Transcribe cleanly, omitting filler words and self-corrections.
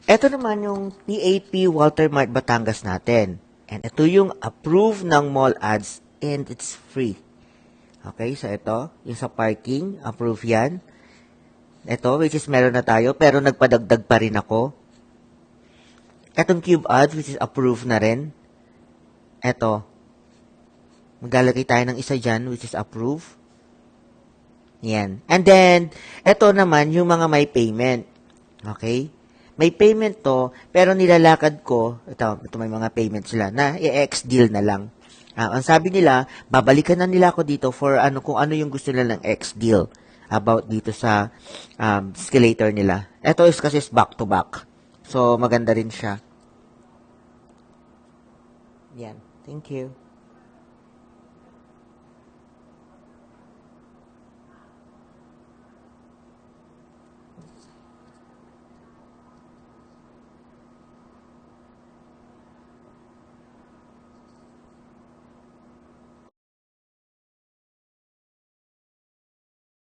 Ito naman yung PAP Walter Mart Batangas natin. And ito yung approved ng mall ads and it's free. Okay, so ito, yung sa parking, approve yan. Ito, which is meron na tayo, pero nagpadagdag pa rin ako. Etong Cube Ads, which is approved na rin. Ito, maglalagay tayo ng isa dyan, which is approved. Yan. And then, ito naman, yung mga may payment. Okay? May payment to, pero nilalakad ko, ito may mga payment sila, na i-X-deal na lang. Ang sabi nila, babalikan na nila ako dito for kung ano yung gusto nila ng X-deal about dito sa escalator nila. Ito is kasi back-to-back. So, maganda rin siya. Yan. Thank you.